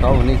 119